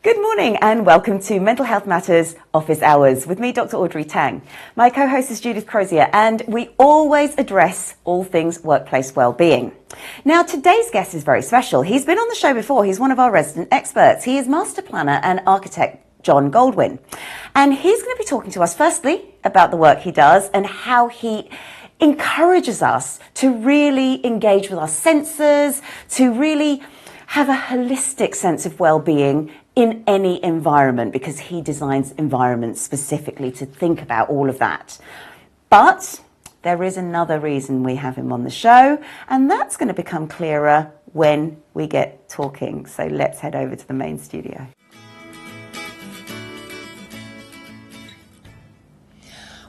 Good morning and welcome to Mental Health Matters Office Hours with me, Dr Audrey Tang. My co-host is Judith Crosier and we always address all things workplace well-being. Now today's guest is very special. He's been on the show before. He's one of our resident experts. He is master planner and architect John Goldwyn. And he's going to be talking to us firstly about the work he does and how he encourages us to really engage with our senses, to really have a holistic sense of well-being in any environment, because he designs environments specifically to think about all of that. But there is another reason we have him on the show, and that's going to become clearer when we get talking. So let's head over to the main studio.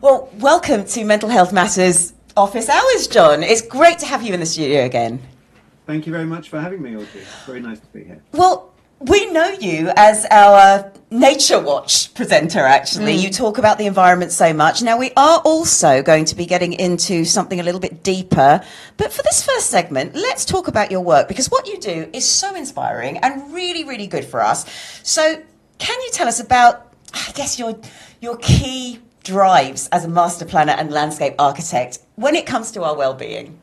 Well, welcome to Mental Health Matters Office Hours, John. It's great to have you in the studio again. Thank you very much for having me, Audrey. It's very nice to be here. Well, we know you as our Nature Watch presenter, actually. You talk about the environment so much. Now, we are also going to be getting into something a little bit deeper. But for this first segment, let's talk about your work, because what you do is so inspiring and really, really good for us. So can you tell us about, I guess, your key drives as a master planner and landscape architect when it comes to our well-being?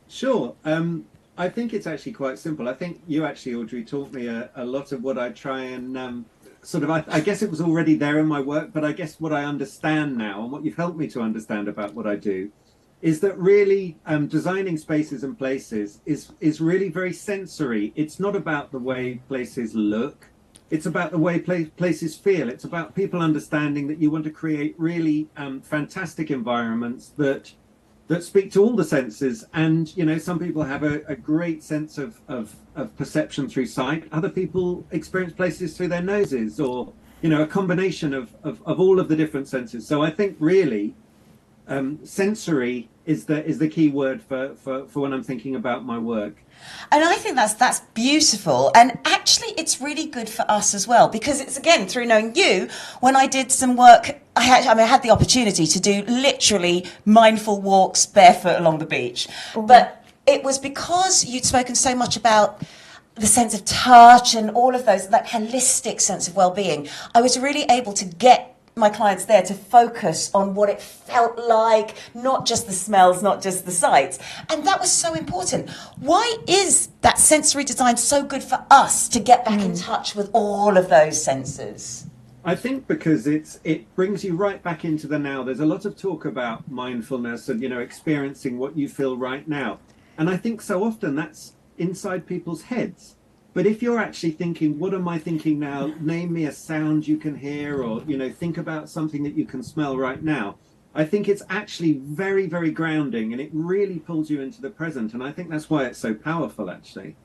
Sure. I think it's actually quite simple. I think you actually, Audrey, taught me a lot of what I try and I guess it was already there in my work, but I guess what I understand now and what you've helped me to understand about what I do is that really designing spaces and places is really very sensory. It's not about the way places look. It's about the way places feel. It's about people understanding that you want to create really fantastic environments that speak to all the senses. And, you know, some people have a great sense of perception through sight. Other people experience places through their noses, or, you know, a combination of all of the different senses. So I think really sensory is the key word for when I'm thinking about my work. And I think that's beautiful. And actually, it's really good for us as well, because it's, again, through knowing you, when I did some work, I had the opportunity to do literally mindful walks barefoot along the beach. Ooh. But it was because you'd spoken so much about the sense of touch and all of those, that holistic sense of well-being. I was really able to get my clients there to focus on what it felt like, not just the smells, not just the sights. And that was so important. Why is that sensory design so good for us to get back in touch with all of those senses? I think because it brings you right back into the now. There's a lot of talk about mindfulness and, you know, experiencing what you feel right now. And I think so often that's inside people's heads. But if you're actually thinking, what am I thinking now? Name me a sound you can hear, or, you know, think about something that you can smell right now. I think it's actually very, very grounding, and it really pulls you into the present. And I think that's why it's so powerful, actually.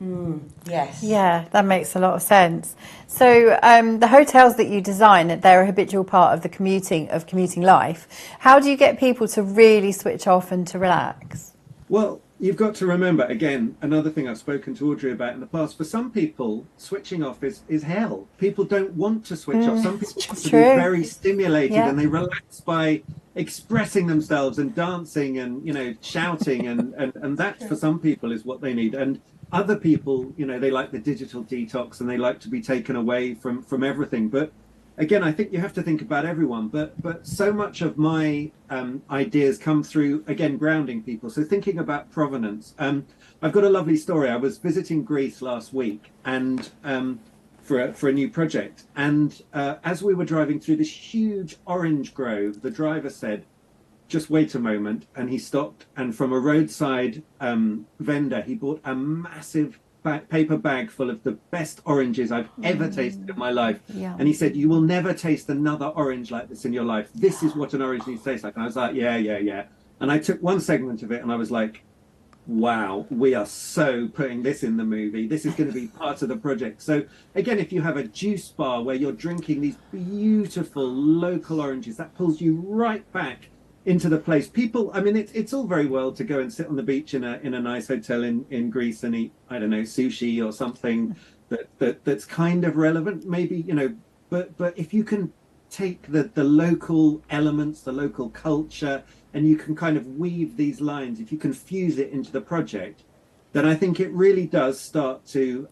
Yes. Yeah, that makes a lot of sense. So the hotels that you design, they're a habitual part of the commuting life. How do you get people to really switch off and to relax? Well, you've got to remember, again, another thing I've spoken to Audrey about in the past, for some people, switching off is hell. People don't want to switch off. Some people want to be very stimulated, and they relax by expressing themselves and dancing and, you know, shouting, and that for some people is what they need. And other people, you know, they like the digital detox and they like to be taken away from everything. But again, I think you have to think about everyone, but so much of my ideas come through, again, grounding people. So thinking about provenance. I've got a lovely story. I was visiting Greece last week and for a new project. And as we were driving through this huge orange grove, the driver said, just wait a moment. And he stopped. And from a roadside vendor, he bought a massive paper bag full of the best oranges I've ever tasted in my life. Yeah. And he said, you will never taste another orange like this in your life. This is what an orange needs to taste like. And I was like, yeah. And I took one segment of it and I was like, wow, we are so putting this in the movie. This is going to be part of the project. So again, if you have a juice bar where you're drinking these beautiful local oranges, that pulls you right back into the place. People, I mean, it's all very well to go and sit on the beach in a nice hotel in Greece and eat, I don't know, sushi or something that's kind of relevant, maybe, you know, but if you can take the local elements, the local culture, and you can kind of weave these lines, if you can fuse it into the project, then I think it really does start to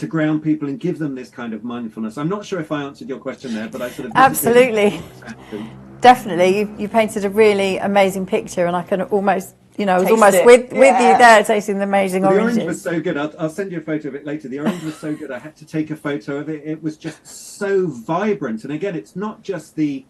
ground people and give them this kind of mindfulness. I'm not sure if I answered your question there, but I sort of absolutely, definitely. You painted a really amazing picture, and I can almost, I was almost with you there, tasting the amazing oranges. The orange was so good. I'll send you a photo of it later. The orange was so good. I had to take a photo of it. It was just so vibrant. And again, it's not just the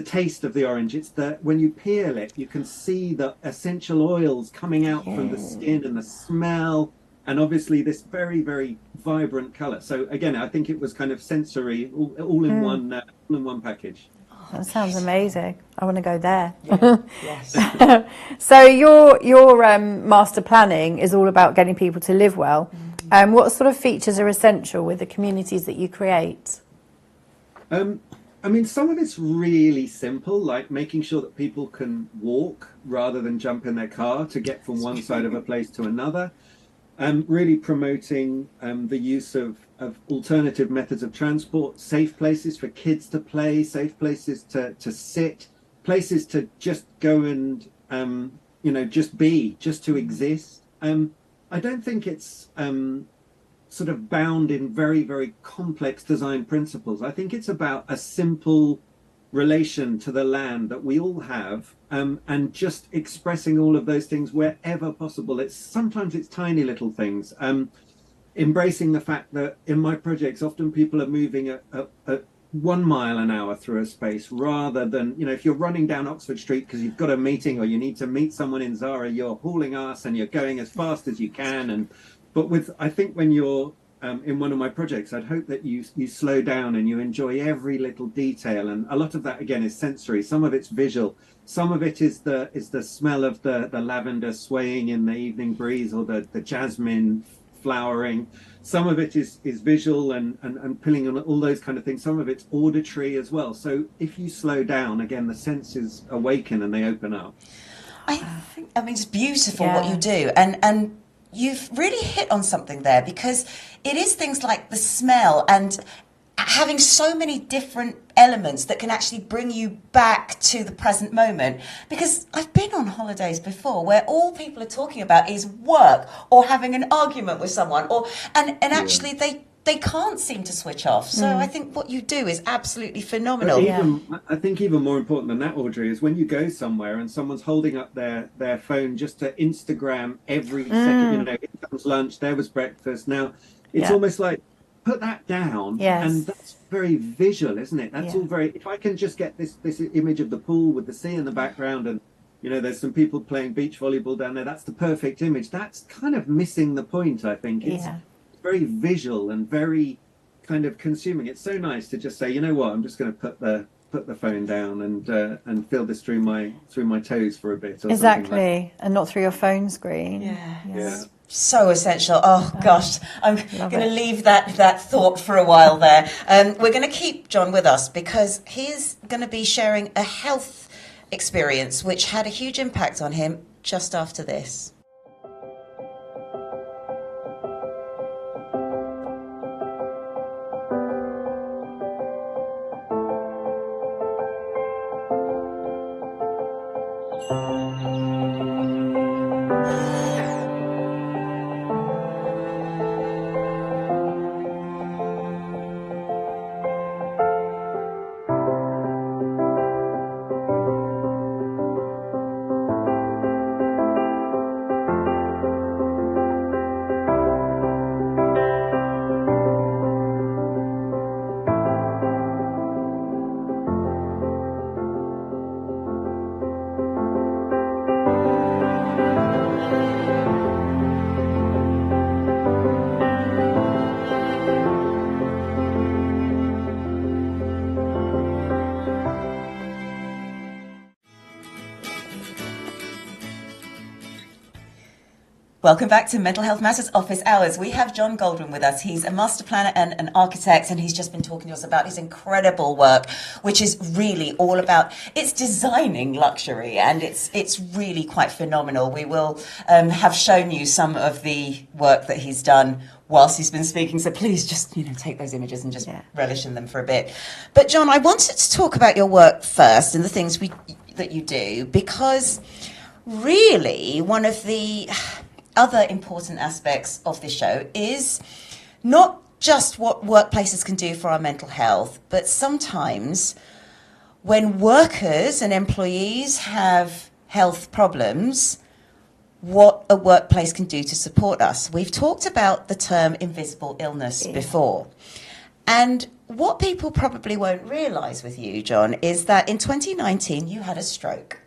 taste of the orange. It's when you peel it, you can see the essential oils coming out from the skin and the smell, and obviously this very, very vibrant color. So again, I think it was kind of sensory, all in one package. That sounds amazing. I want to go there. Yeah. Yes. So your master planning is all about getting people to live well. What sort of features are essential with the communities that you create? I mean, some of it's really simple, like making sure that people can walk rather than jump in their car to get from one side of a place to another. Really promoting the use of alternative methods of transport, safe places for kids to play, safe places to sit, places to just go and, just be, just to exist. I don't think it's sort of bound in very, very complex design principles. I think it's about a simple relation to the land that we all have, and just expressing all of those things wherever possible. Sometimes it's tiny little things. Embracing the fact that in my projects, often people are moving at 1 mile an hour through a space, rather than, if you're running down Oxford Street because you've got a meeting or you need to meet someone in Zara, you're hauling ass and you're going as fast as you can. But I think when you're in one of my projects, I'd hope that you slow down and you enjoy every little detail. And a lot of that, again, is sensory. Some of it's visual. Some of it is the smell of the lavender swaying in the evening breeze, or the jasmine flowering. Some of it is visual and pulling on all those kind of things. Some of it's auditory as well. So if you slow down, again, the senses awaken and they open up. I mean, it's beautiful what you do. And you've really hit on something there, because it is things like the smell and having so many different elements that can actually bring you back to the present moment. Because I've been on holidays before where all people are talking about is work or having an argument with someone, and actually they can't seem to switch off. So I think what you do is absolutely phenomenal. I think even more important than that, Audrey, is when you go somewhere and someone's holding up their phone just to Instagram every second. Here comes lunch, there was breakfast. Now, it's almost like, put that down. Yes. And that's very visual, isn't it? That's all very... If I can just get this image of the pool with the sea in the background, and there's some people playing beach volleyball down there, that's the perfect image. That's kind of missing the point, I think. It's very visual and very kind of consuming. It's so nice to just say, you know what, I'm just going to put the phone down and feel this through my toes for a bit. Or exactly, and not through your phone screen. Yeah. So essential. Oh gosh, I'm going to leave that thought for a while there. We're going to keep John with us, because he's going to be sharing a health experience which had a huge impact on him just after this. Welcome back to Mental Health Matters Office Hours. We have John Goldwyn with us. He's a master planner and an architect, and he's just been talking to us about his incredible work, which is really all about, it's designing luxury, and it's really quite phenomenal. We will have shown you some of the work that he's done whilst he's been speaking, so please just take those images and just relish in them for a bit. But John, I wanted to talk about your work first and the things that you do, because really, one of the other important aspects of this show is not just what workplaces can do for our mental health, but sometimes when workers and employees have health problems, what a workplace can do to support us. We've talked about the term invisible illness before. And what people probably won't realise with you, John, is that in 2019 you had a stroke.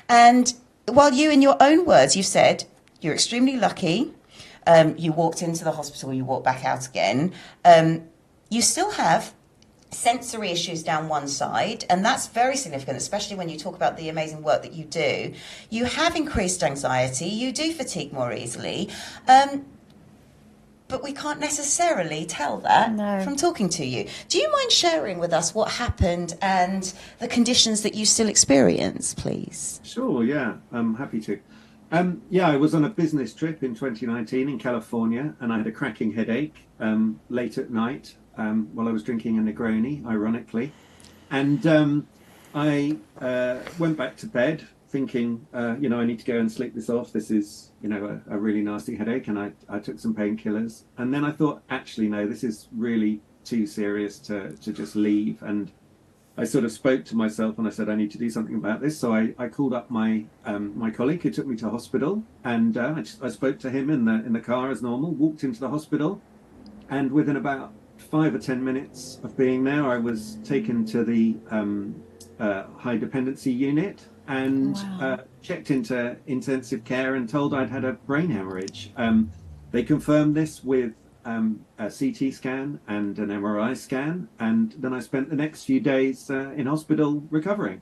And while you, in your own words, you said you're extremely lucky, you walked into the hospital, you walked back out again, you still have sensory issues down one side, and that's very significant, especially when you talk about the amazing work that you do. You have increased anxiety, you do fatigue more easily, but we can't necessarily tell that from talking to you. Do you mind sharing with us what happened and the conditions that you still experience, please? Sure, yeah, I'm happy to. I was on a business trip in 2019 in California, and I had a cracking headache late at night while I was drinking a Negroni, ironically. And I went back to bed thinking, I need to go and sleep this off. This is, a really nasty headache. And I took some painkillers. And then I thought, actually, no, this is really too serious to just leave. And I sort of spoke to myself and I said, I need to do something about this. So I called up my colleague who took me to hospital, and I spoke to him in the car as normal, walked into the hospital, and within about 5 or 10 minutes of being there, I was taken to the high dependency unit and checked into intensive care and told I'd had a brain hemorrhage. They confirmed this with a CT scan and an MRI scan, and then I spent the next few days in hospital recovering.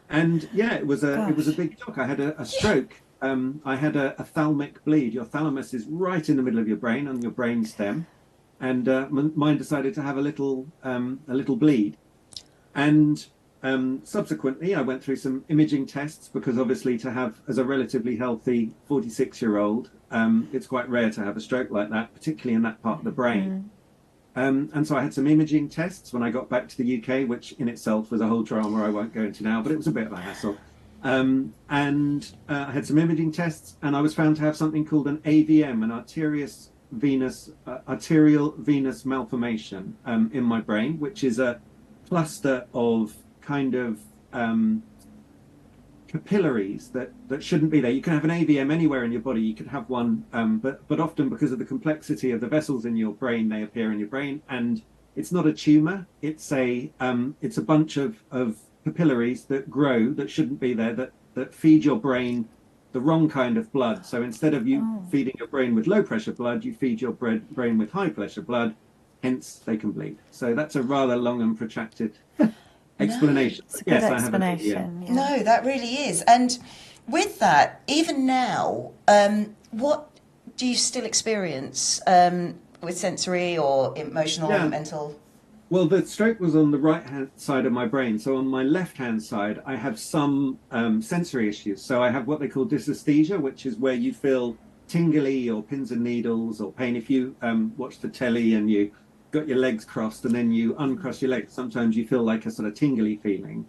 And it was a big shock. I had a stroke. I had a thalamic bleed. Your thalamus is right in the middle of your brain, on your brain stem, and mine decided to have a little bleed. And subsequently, I went through some imaging tests, because obviously to have, as a relatively healthy 46-year-old, it's quite rare to have a stroke like that, particularly in that part of the brain. And so I had some imaging tests when I got back to the UK, which in itself was a whole drama I won't go into now, but it was a bit of a hassle. I had some imaging tests, and I was found to have something called an AVM, an arterial venous malformation in my brain, which is a cluster of kind of capillaries that shouldn't be there. You can have an AVM anywhere in your body. You could have one, but often because of the complexity of the vessels in your brain, they appear in your brain. And it's not a tumor. It's a bunch of capillaries that grow that shouldn't be there, that feed your brain the wrong kind of blood. So instead of you feeding your brain with low pressure blood, you feed your brain with high pressure blood. Hence, they can bleed. So that's a rather long and protracted explanation. No, it's a good explanation. Yeah. No, that really is. And with that, even now, what do you still experience with sensory or emotional or mental? Well, the stroke was on the right-hand side of my brain. So on my left-hand side, I have some sensory issues. So I have what they call dysesthesia, which is where you feel tingly or pins and needles or pain. If you watch the telly and you got your legs crossed and then you uncross your legs, sometimes you feel like a sort of tingly feeling.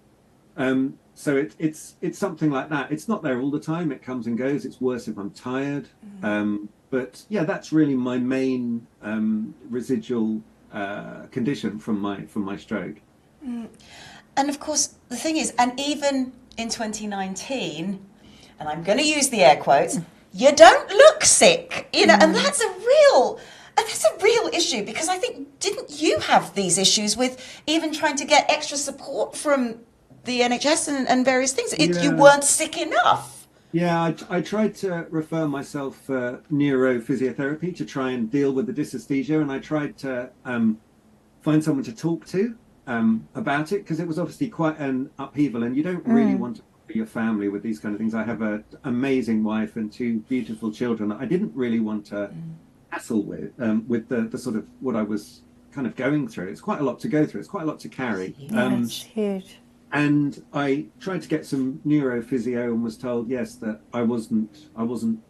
So it's something like that. It's not there all the time. It comes and goes. It's worse if I'm tired. But yeah, that's really my main residual condition from my stroke. And of course, the thing is, and even in 2019, and I'm going to use the air quotes, you don't look sick, and that's a real issue, because I think, didn't you have these issues with even trying to get extra support from the NHS and various things? You weren't sick enough. Yeah, I tried to refer myself for neurophysiotherapy to try and deal with the dysesthesia, and I tried to find someone to talk to about it, because it was obviously quite an upheaval, and you don't really want to be your family with these kind of things. I have an amazing wife and 2 beautiful children that I didn't really want to hassle with the sort of what I was kind of going through. It's quite a lot to go through. It's quite a lot to carry. It's huge. And I tried to get some neurophysio and was told, yes, that I wasn't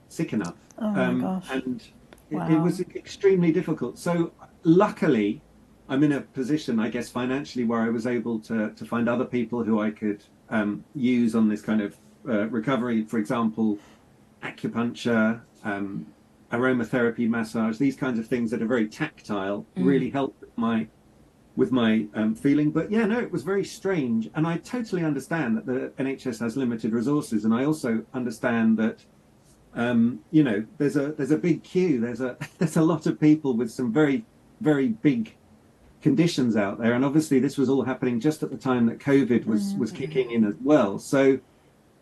sick enough. Oh my gosh. And it was extremely difficult. So luckily, I'm in a position, I guess, financially, where I was able to find other people who I could use on this kind of recovery, for example, acupuncture, aromatherapy, massage, these kinds of things that are very tactile really help with my feeling. But yeah, no, it was very strange. And I totally understand that the NHS has limited resources. And I also understand that, you know, there's a big queue. There's a lot of people with some very, very big conditions out there. And obviously this was all happening just at the time that COVID was kicking in as well. So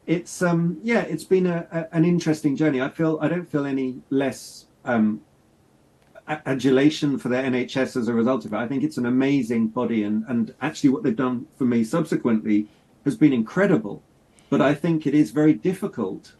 it's, yeah, it's been an interesting journey. I don't feel any less adulation for the NHS as a result of it. I think it's an amazing body, and actually what they've done for me subsequently has been incredible. But I think it is very difficult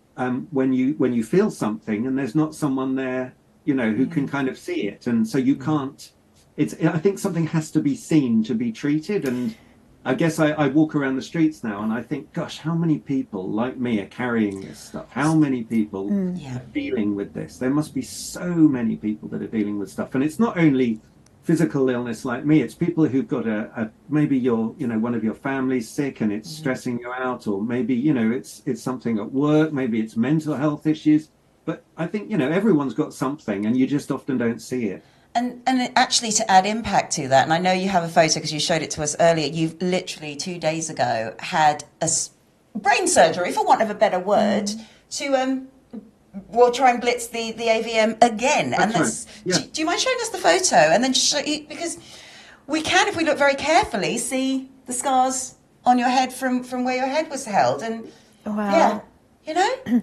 when you feel something and there's not someone there, you know, who can kind of see it, and so you can't. I think something has to be seen to be treated. And I guess I walk around the streets now and I think, gosh, how many people like me are carrying this stuff? How many people are dealing with this? There must be so many people that are dealing with stuff. And it's not only physical illness like me, it's people who've got maybe one of your family's sick and it's stressing you out, or maybe, you know, it's something at work, maybe it's mental health issues. But I think, you know, everyone's got something and you just often don't see it. And actually, to add impact to that, and I know you have a photo because you showed it to us earlier, you've literally 2 days ago had a brain surgery, for want of a better word, to we'll try and blitz the AVM again. Do you mind showing us the photo and then because we can, if we look very carefully, see the scars on your head from where your head was held. And yeah, you know.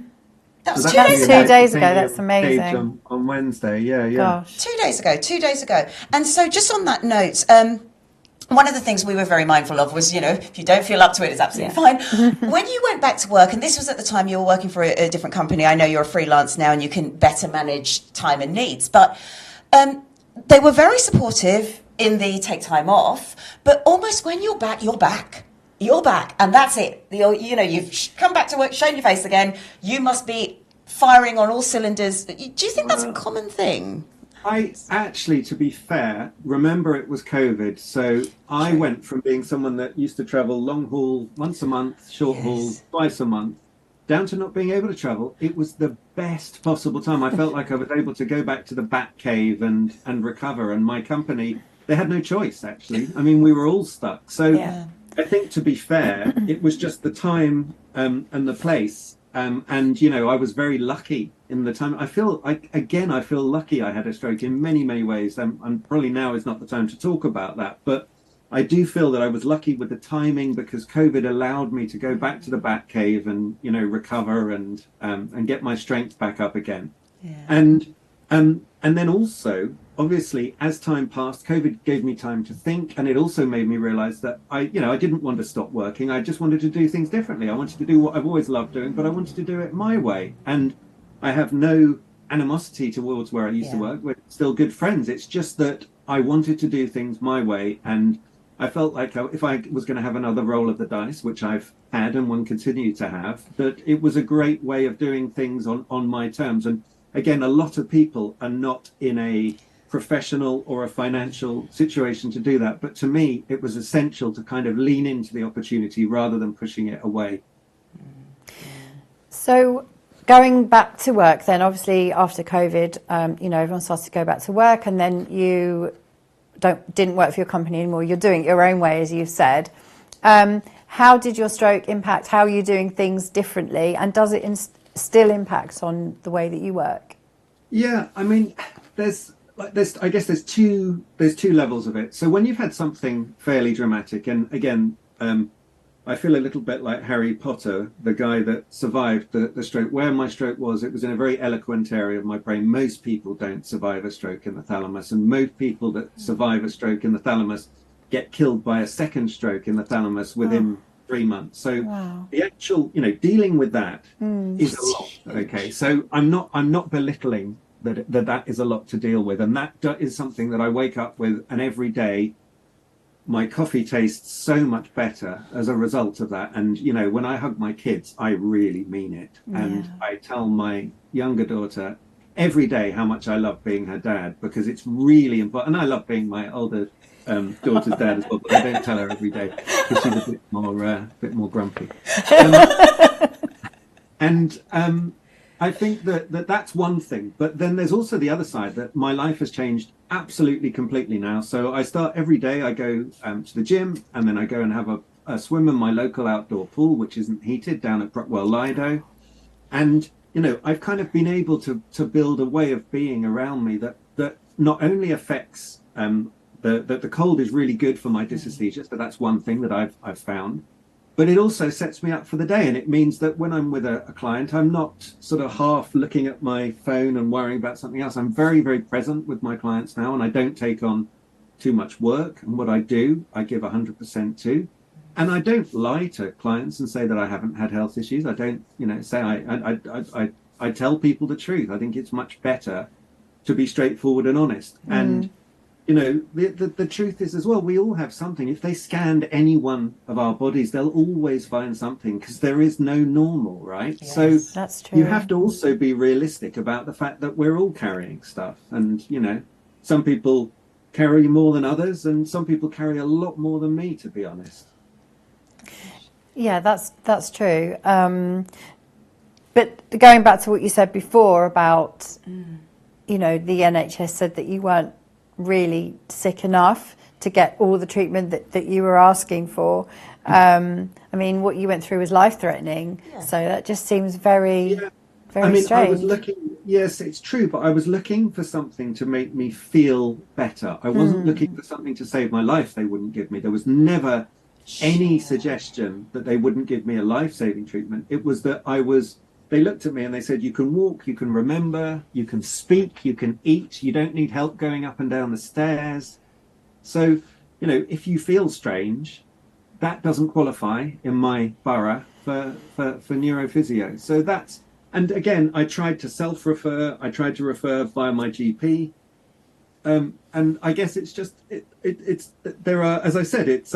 That was 2 days ago. 2 days ago. That's amazing. On Wednesday, yeah. Gosh. 2 days ago. And so just on that note, one of the things we were very mindful of was, you know, if you don't feel up to it, it's absolutely fine. When you went back to work, and this was at the time you were working for a different company, I know you're a freelance now and you can better manage time and needs, but they were very supportive in the take time off, but almost when you're back, and that's it. You know, you've come back to work, shown your face again, you must be firing on all cylinders. Do you think that's a common thing? I actually, to be fair, remember it was COVID, so I went from being someone that used to travel long haul once a month, short haul twice a month, down to not being able to travel. It was the best possible time. I felt like I was able to go back to the bat cave and recover, and my company, they had no choice, actually. I mean, we were all stuck. So I think, to be fair, it was just the time and the place. And, you know, I was very lucky in the time. I feel lucky I had a stroke in many, many ways. And probably now is not the time to talk about that. But I do feel that I was lucky with the timing, because COVID allowed me to go back to the bat cave and, you know, recover and get my strength back up again. And then also, obviously, as time passed, COVID gave me time to think, and it also made me realize that I didn't want to stop working. I just wanted to do things differently. I wanted to do what I've always loved doing, but I wanted to do it my way. And I have no animosity towards where I used to work. We're still good friends. It's just that I wanted to do things my way, and I felt like if I was going to have another roll of the dice, which I've had and will continue to have, that it was a great way of doing things on my terms. And again, a lot of people are not in a professional or a financial situation to do that. But to me, it was essential to kind of lean into the opportunity rather than pushing it away. So going back to work then, obviously after COVID, you know, everyone started to go back to work, and then you didn't work for your company anymore. You're doing it your own way, as you've said. How did your stroke impact? How are you doing things differently? And does it still impact on the way that you work? Yeah, I mean, I guess there's two levels of it. So when you've had something fairly dramatic, and again, I feel a little bit like Harry Potter, the guy that survived the stroke. Where my stroke was, it was in a very eloquent area of my brain. Most people don't survive a stroke in the thalamus, and most people that survive a stroke in the thalamus get killed by a second stroke in the thalamus within 3 months. So the actual, you know, dealing with that is a lot. Okay, so I'm not belittling that is a lot to deal with, and that is something that I wake up with, and every day my coffee tastes so much better as a result of that. And, you know, when I hug my kids, I really mean it. And I tell my younger daughter every day how much I love being her dad, because it's really important. And I love being my older daughter's dad as well, but I don't tell her every day because she's a bit more grumpy. And I think that's one thing. But then there's also the other side, that my life has changed absolutely completely now. So I start every day, I go to the gym, and then I go and have a swim in my local outdoor pool, which isn't heated, down at Brockwell Lido. And, you know, I've kind of been able to build a way of being around me that not only affects the cold is really good for my dysesthesia, so that's one thing that I've found. But it also sets me up for the day, and it means that when I'm with a client, I'm not sort of half looking at my phone and worrying about something else. I'm very, very present with my clients now, and I don't take on too much work. And what I do, I give 100% to. And I don't lie to clients and say that I haven't had health issues. I don't, you know, say I tell people the truth. I think it's much better to be straightforward and honest. And you know, the truth is as well, we all have something. If they scanned any one of our bodies, they'll always find something, because there is no normal, right? Yes, so that's true. You have to also be realistic about the fact that we're all carrying stuff. And, you know, some people carry more than others, and some people carry a lot more than me, to be honest. Yeah, that's true. But going back to what you said before about, you know, the NHS said that you weren't really sick enough to get all the treatment that you were asking for. I mean, what you went through was life-threatening, so that just seems very strange. I was looking, yes, it's true, but I was looking for something to make me feel better. I wasn't looking for something to save my life they wouldn't give me. There was never any suggestion that they wouldn't give me a life-saving treatment. It was that they looked at me and they said, you can walk, you can remember, you can speak, you can eat, you don't need help going up and down the stairs. So, you know, if you feel strange, that doesn't qualify in my borough for neurophysio. So that's, and again, I tried to self-refer, I tried to refer via my GP. And I guess it's just, there are, as I said, it's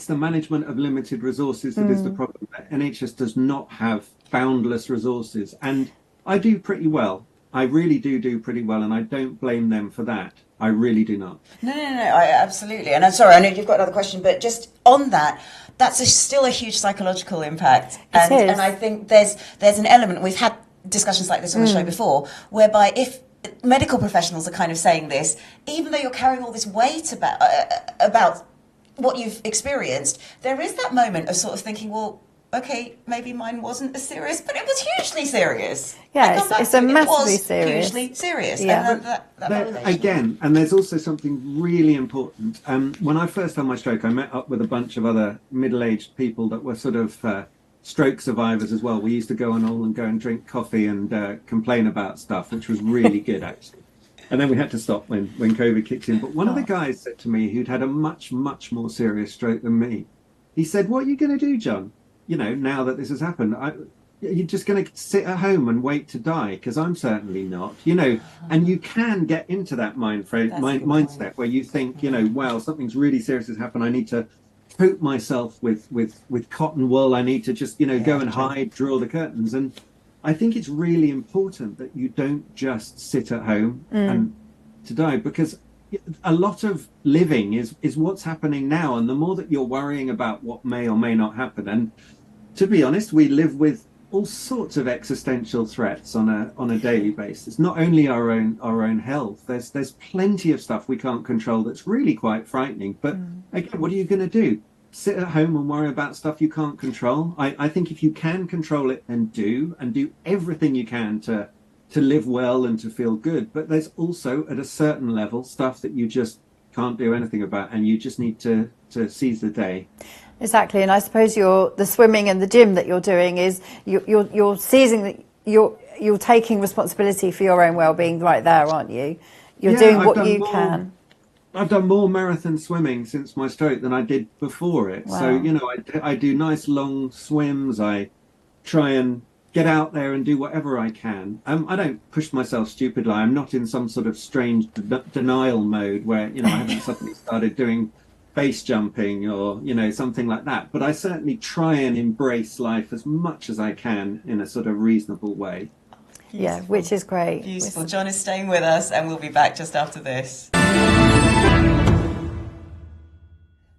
the management of limited resources that is the problem. NHS does not have boundless resources, and I do pretty well. I really do pretty well, and I don't blame them for that. I really do not. No, absolutely. And I'm sorry, I know you've got another question, but just on that, that's still a huge psychological impact. And I think there's an element, we've had discussions like this on the show before, whereby if medical professionals are kind of saying this, even though you're carrying all this weight about what you've experienced, there is that moment of sort of thinking, well, okay, maybe mine wasn't as serious, but it was hugely serious. Yeah, it's a massively serious. Hugely serious. Yeah. And again, and there's also something really important. When I first had my stroke, I met up with a bunch of other middle-aged people that were sort of stroke survivors as well. We used to go on all and go and drink coffee and complain about stuff, which was really good, actually. And then we had to stop when COVID kicked in. But one of the guys said to me, who'd had a much, much more serious stroke than me, he said, what are you going to do, John? You know, now that this has happened, you're just going to sit at home and wait to die? Because I'm certainly not, you know. And you can get into that mindset where you think, you know, wow, something's really serious has happened. I need to coat myself with cotton wool. I need to just, you know, go and hide, draw the curtains. And I think it's really important that you don't just sit at home and to die, because a lot of living is what's happening now. And the more that you're worrying about what may or may not happen, and to be honest, we live with all sorts of existential threats on a daily basis. Not only our own health, there's plenty of stuff we can't control that's really quite frightening. But again, what are you going to do? Sit at home and worry about stuff you can't control? I think if you can control it, then do everything you can to live well and to feel good. But there's also, at a certain level, stuff that you just can't do anything about, and you just need to seize the day. Exactly. And I suppose the swimming and the gym that you're doing is you're seizing you're taking responsibility for your own well-being right there, aren't you? You're doing what you can. I've done more marathon swimming since my stroke than I did before it. Wow. So, you know, I do nice long swims. I try and get out there and do whatever I can. I don't push myself stupidly. I'm not in some sort of strange denial mode where, you know, I haven't suddenly started doing base jumping or, you know, something like that. But I certainly try and embrace life as much as I can in a sort of reasonable way. Yeah, which is great. Beautiful. John is staying with us, and we'll be back just after this.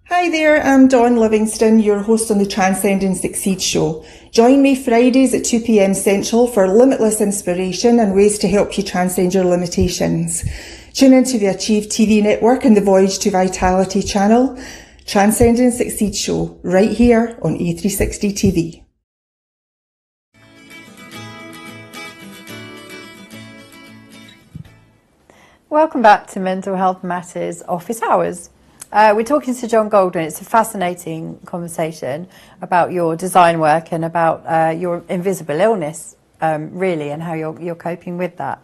Hey Hi there, I'm Dawn Livingston, your host on the Transcend and Succeed show. Join me Fridays at 2 p.m. Central for limitless inspiration and ways to help you transcend your limitations. Tune into the Achieve TV network and the Voyage to Vitality channel. Transcend and Succeed show, right here on A360 TV. Welcome back to Mental Health Matters Office Hours. We're talking to John Goldwyn. It's a fascinating conversation about your design work and about your invisible illness, really, and how you're coping with that.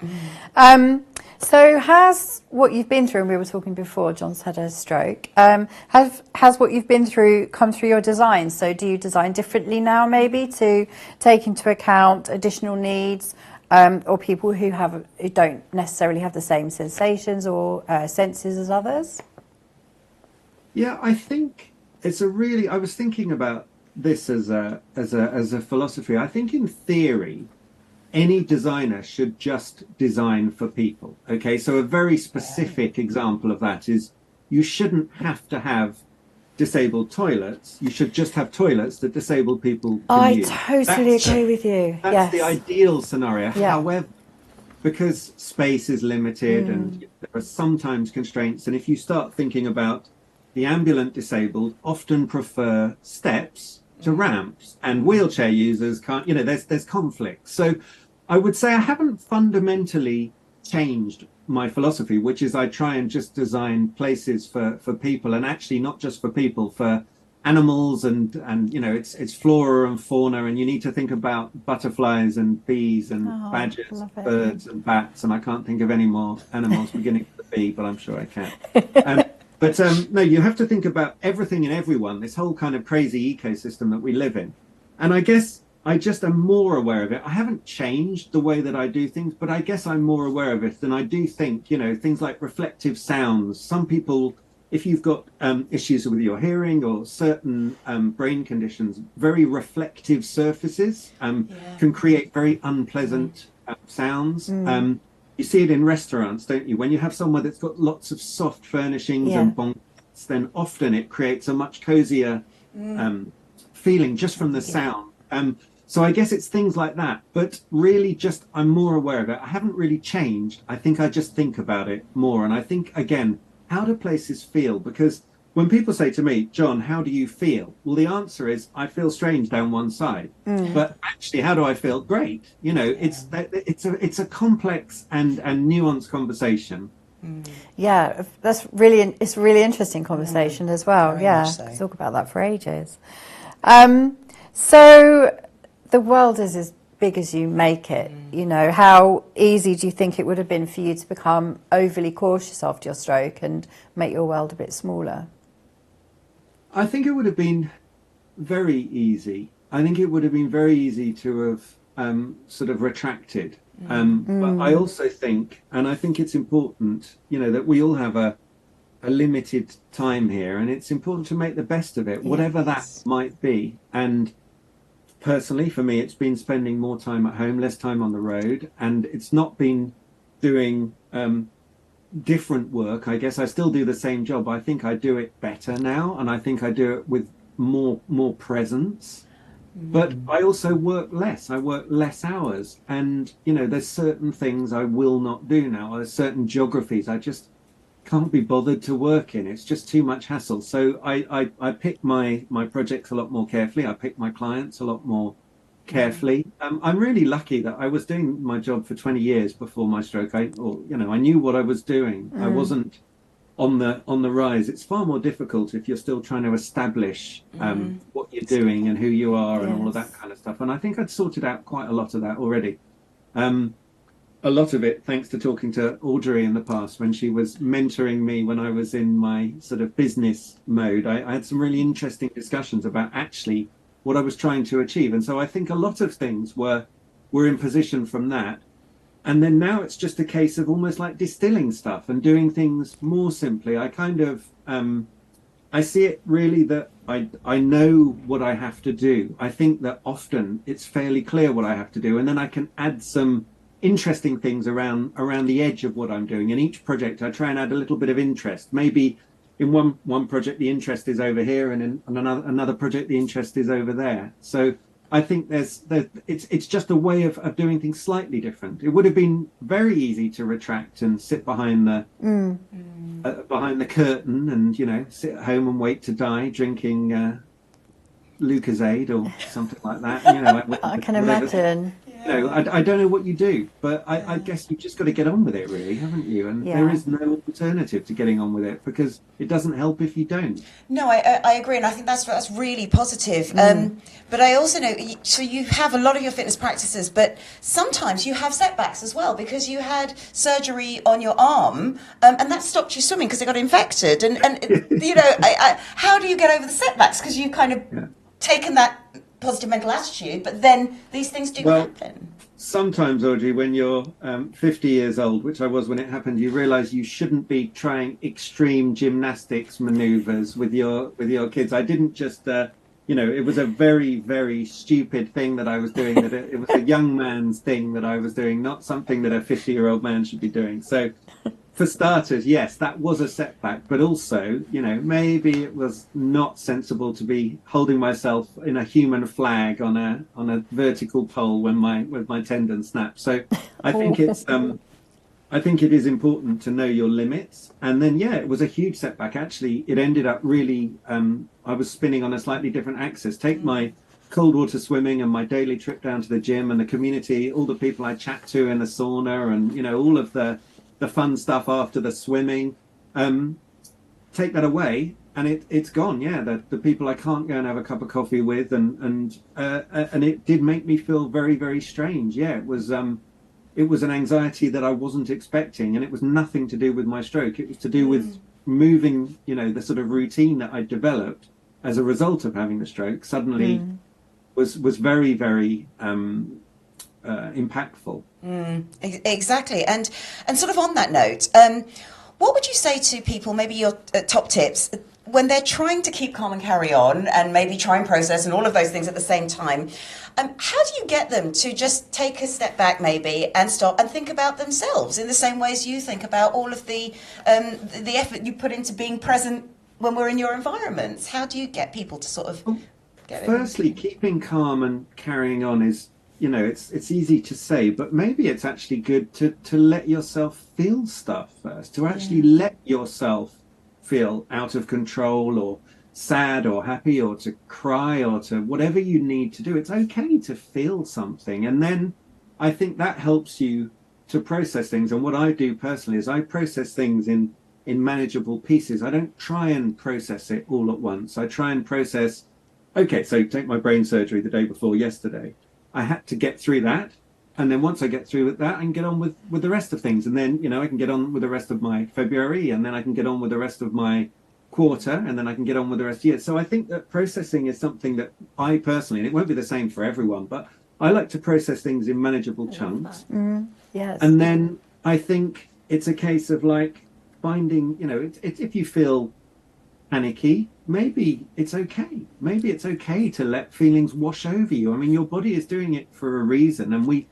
So has what you've been through, and we were talking before, John's had a stroke, has what you've been through come through your design? So do you design differently now, maybe, to take into account additional needs, or people who don't necessarily have the same sensations or senses as others? Yeah, I think it's I was thinking about this as a philosophy. I think in theory, any designer should just design for people. Okay, so a very specific example of that is you shouldn't have to have disabled toilets. You should just have toilets that disabled people can use. I totally agree with you. That's the ideal scenario. Yeah. However, because space is limited and there are sometimes constraints, and if you start thinking about the ambulant disabled often prefer steps to ramps, and wheelchair users can't, there's conflict. So I would say I haven't fundamentally changed my philosophy, which is I try and just design places for people, and actually not just for people, for animals and it's flora and fauna, and you need to think about butterflies and bees and badgers, birds and bats, and I can't think of any more animals beginning with a B, but I'm sure I can. But no, you have to think about everything and everyone, this whole kind of crazy ecosystem that we live in. And I guess I just am more aware of it. I haven't changed the way that I do things, but I guess I'm more aware of it. And I do think, things like reflective sounds. Some people, if you've got issues with your hearing or certain brain conditions, very reflective surfaces can create very unpleasant sounds. You see it in restaurants, don't you? When you have somewhere that's got lots of soft furnishings and bonks, then often it creates a much cozier feeling just from the sound. So I guess it's things like that. But really just I'm more aware of it. I haven't really changed. I think I just think about it more. And I think, again, how do places feel? Because when people say to me, John, how do you feel? Well, the answer is I feel strange down one side. But actually, how do I feel? Great. It's a complex and nuanced conversation. Yeah, it's a really interesting conversation as well. Very So. much so. Talk about that for ages. So the world is as big as you make it. How easy do you think it would have been for you to become overly cautious after your stroke and make your world a bit smaller? I think it would have been very easy. I think it would have been very easy to have sort of retracted. But I also think, and I think it's important, that we all have a limited time here, and it's important to make the best of it, whatever that might be. And personally, for me, it's been spending more time at home, less time on the road, and it's not been doing different work. I guess I still do the same job. I think I do it better now, and I think I do it with more presence. But I also work less. I work less hours, and there's certain things I will not do now. There's certain geographies I just can't be bothered to work in. It's just too much hassle. So I pick my projects a lot more carefully. I pick my clients a lot more carefully. I'm really lucky that I was doing my job for 20 years before my stroke. I knew what I was doing. I wasn't on the rise. It's far more difficult if you're still trying to establish what you're doing and who you are and all of that kind of stuff. And I think I'd sorted out quite a lot of that already. A lot of it thanks to talking to Audrey in the past when she was mentoring me when I was in my sort of business mode. I had some really interesting discussions about actually what I was trying to achieve. And so I think a lot of things were in position from that. And then now it's just a case of almost like distilling stuff and doing things more simply. I kind of, I see it really that I know what I have to do. I think that often it's fairly clear what I have to do. And then I can add some interesting things around the edge of what I'm doing. In each project, I try and add a little bit of interest. Maybe in one project the interest is over here, and in another project the interest is over there. So I think it's just a way of doing things slightly different. It would have been very easy to retract and sit behind the curtain and, you know, sit at home and wait to die drinking Lucozade or something like that. You know, I can imagine. You know, I don't know what you do, but I guess you've just got to get on with it, really, haven't you? And there is no alternative to getting on with it, because it doesn't help if you don't. No, I agree, and I think that's really positive. But I also know, so you have a lot of your fitness practices, but sometimes you have setbacks as well, because you had surgery on your arm, and that stopped you swimming because it got infected. And you know, how do you get over the setbacks? Because you've kind of taken that positive mental attitude, but then these things do happen. Sometimes, Audrey, when you're 50 years old, which I was when it happened, you realise you shouldn't be trying extreme gymnastics manoeuvres with your kids. I didn't just, you know, it was a very, very stupid thing that I was doing. That it was a young man's thing that I was doing, not something that a 50-year-old man should be doing. So, for starters, yes, that was a setback, but also, you know, maybe it was not sensible to be holding myself in a human flag on a vertical pole when my tendon snapped. So I think I think it is important to know your limits. And then, yeah, it was a huge setback. Actually, it ended up really, I was spinning on a slightly different axis. Take my cold water swimming and my daily trip down to the gym and the community, all the people I chat to in the sauna, and, you know, all of the fun stuff after the swimming, take that away and it's gone. Yeah, the people I can't go and have a cup of coffee with, and it did make me feel very, very strange. Yeah, it was an anxiety that I wasn't expecting, and it was nothing to do with my stroke. It was to do with moving, you know, the sort of routine that I developed as a result of having the stroke suddenly was very, very impactful. Exactly. And sort of on that note, what would you say to people, maybe your top tips, when they're trying to keep calm and carry on and maybe try and process and all of those things at the same time? How do you get them to just take a step back maybe and stop and think about themselves in the same way as you think about all of the effort you put into being present when we're in your environments? How do you get people to sort of get it? Firstly, keeping calm and carrying on is, you know, it's easy to say, but maybe it's actually good to let yourself feel stuff first, to actually let yourself feel out of control or sad or happy or to cry or to whatever you need to do. It's okay to feel something. And then I think that helps you to process things. And what I do personally is I process things in manageable pieces. I don't try and process it all at once. I try and process, okay, so take my brain surgery the day before yesterday. I had to get through that, and then once I get through with that, I can get on with the rest of things, and then, you know, I can get on with the rest of my February, and then I can get on with the rest of my quarter, and then I can get on with the rest of the year. So I think that processing is something that I personally, and it won't be the same for everyone, but I like to process things in manageable chunks. Yes. And then I think it's a case of like finding, you know, it's if you feel panicky, maybe it's okay. Maybe it's okay to let feelings wash over you. I mean, your body is doing it for a reason, and we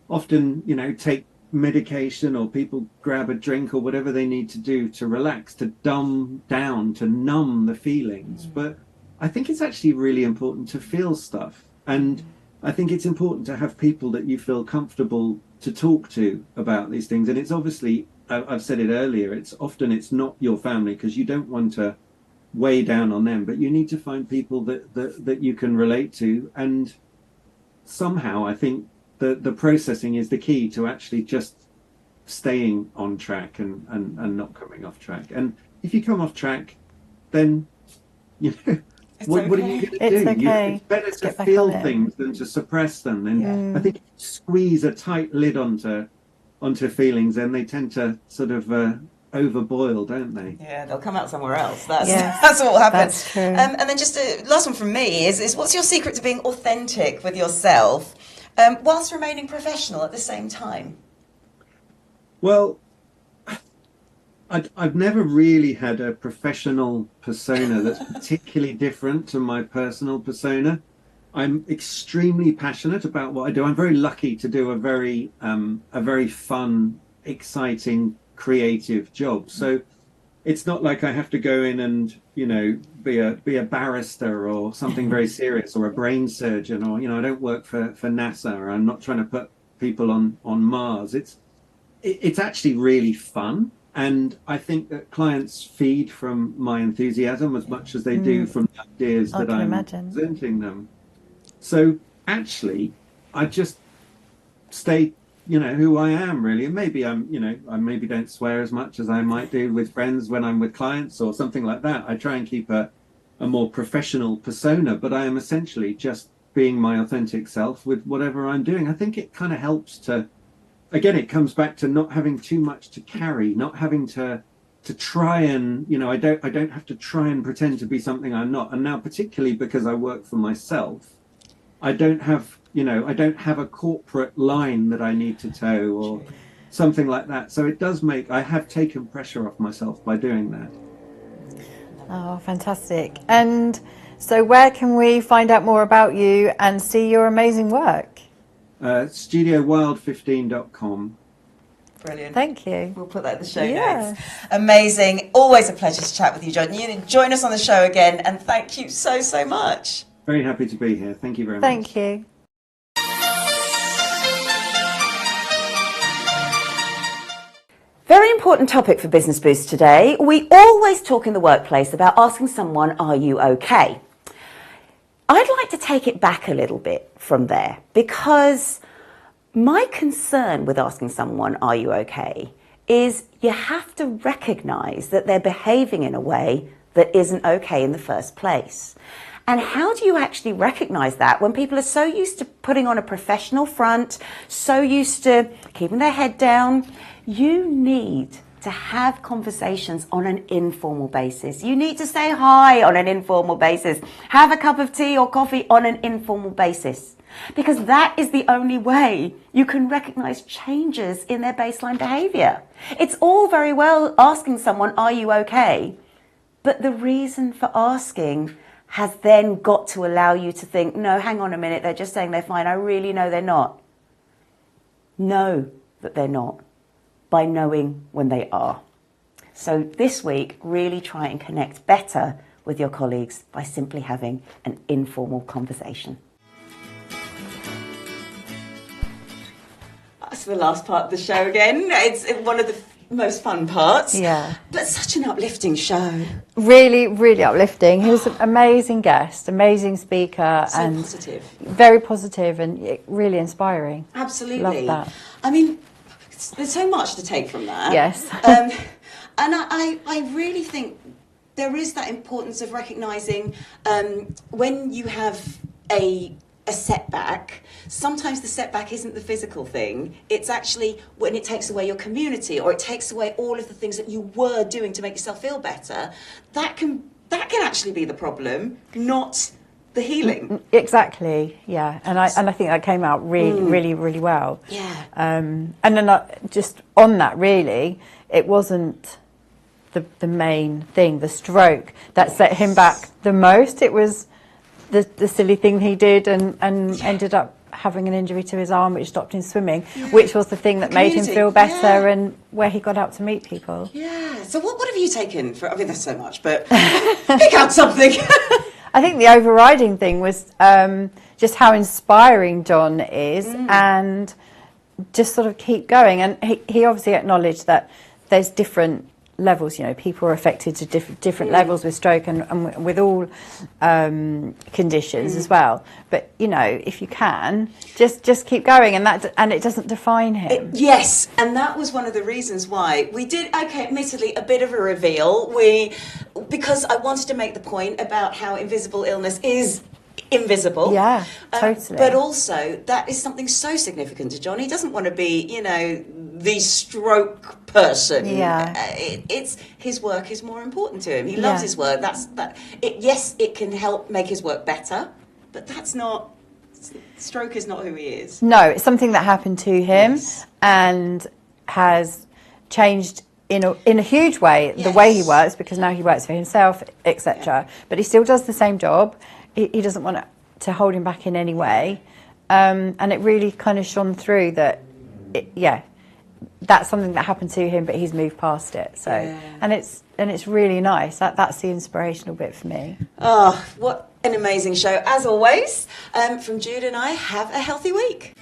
often, you know, take medication, or people grab a drink or whatever they need to do to relax, to dumb down, to numb the feelings. But I think it's actually really important to feel stuff, and I think it's important to have people that you feel comfortable to talk to about these things. And it's obviously, I've said it earlier, it's not your family, because you don't want to weigh down on them, but you need to find people that you can relate to. And somehow I think the processing is the key to actually just staying on track and not coming off track. And if you come off track, then, you know, what are you going to do? Okay. It's better to feel things than to suppress them. And I think if you squeeze a tight lid onto feelings, then they tend to sort of overboil, don't they? Yeah, they'll come out somewhere else. That's what will happen. That's true. And then just a last one from me is what's your secret to being authentic with yourself whilst remaining professional at the same time? Well, I've never really had a professional persona that's particularly different to my personal persona. I'm extremely passionate about what I do. I'm very lucky to do a very fun, exciting, creative job. So it's not like I have to go in and, you know, be a barrister or something very serious, or a brain surgeon, or, you know, I don't work for NASA, or I'm not trying to put people on Mars. It's actually really fun. And I think that clients feed from my enthusiasm as much as they do from the ideas that I'm presenting them. So actually, I just stay, you know, who I am, really. And maybe I maybe don't swear as much as I might do with friends when I'm with clients or something like that. I try and keep a more professional persona, but I am essentially just being my authentic self with whatever I'm doing. I think it kind of helps to, again, it comes back to not having too much to carry, not having to try and, you know, I don't have to try and pretend to be something I'm not. And now, particularly because I work for myself, I don't have a corporate line that I need to toe or something like that. So it does I have taken pressure off myself by doing that. Oh, fantastic. And so where can we find out more about you and see your amazing work? StudioWild15.com. Brilliant. Thank you. We'll put that in the show notes. Amazing. Always a pleasure to chat with you, John. You join us on the show again, and thank you so, so much. Very happy to be here. Thank you very much. Thank you. Very important topic for Business Boost today. We always talk in the workplace about asking someone, are you okay? I'd like to take it back a little bit from there, because my concern with asking someone, are you okay, is you have to recognise that they're behaving in a way that isn't okay in the first place. And how do you actually recognise that when people are so used to putting on a professional front, so used to keeping their head down? You need to have conversations on an informal basis. You need to say hi on an informal basis. Have a cup of tea or coffee on an informal basis. Because that is the only way you can recognise changes in their baseline behaviour. It's all very well asking someone, are you okay? But the reason for asking has then got to allow you to think, no, hang on a minute, they're just saying they're fine. I really know they're not. Know that they're not by knowing when they are. So this week, really try and connect better with your colleagues by simply having an informal conversation. That's the last part of the show again. It's one of the most fun parts. Yeah. But such an uplifting show. Really, really uplifting. He was an amazing guest, amazing speaker. So and positive. Very positive and really inspiring. Absolutely. Love that. I mean, there's so much to take from that. Yes. And I really think there is that importance of recognising when you have a setback, sometimes the setback isn't the physical thing. It's actually when it takes away your community, or it takes away all of the things that you were doing to make yourself feel better. That can actually be the problem, not the healing. Exactly. Yeah. And I think that came out really well. Yeah. And then just on that, really, it wasn't the main thing, the stroke, that set him back the most. It was the silly thing he did and ended up having an injury to his arm, which stopped him swimming, which was the thing that made him feel better, and where he got out to meet people. Yeah. So what have you taken for? I mean, there's so much, but pick out something. I think the overriding thing was just how inspiring John is, and just sort of keep going. And he obviously acknowledged that there's different levels, you know, people are affected to different levels with stroke and with all conditions as well. But, you know, if you can, just keep going, and it doesn't define him. Yes, and that was one of the reasons why we did, admittedly, a bit of a reveal. Because I wanted to make the point about how invisible illness is invisible. Yeah, totally. But also, that is something so significant to John. He doesn't want to be, you know, the stroke person. Yeah. It's his work is more important to him. He loves his work. Yes, it can help make his work better, but that's not. Stroke is not who he is. No, it's something that happened to him and has changed in a huge way the way he works, because now he works for himself, etc. But he still does the same job. He doesn't want to hold him back in any way, and it really kind of shone through that. that's something that happened to him, but he's moved past it. So, and it's really nice. That's the inspirational bit for me. Oh, what an amazing show. As always, from Jude and I, have a healthy week.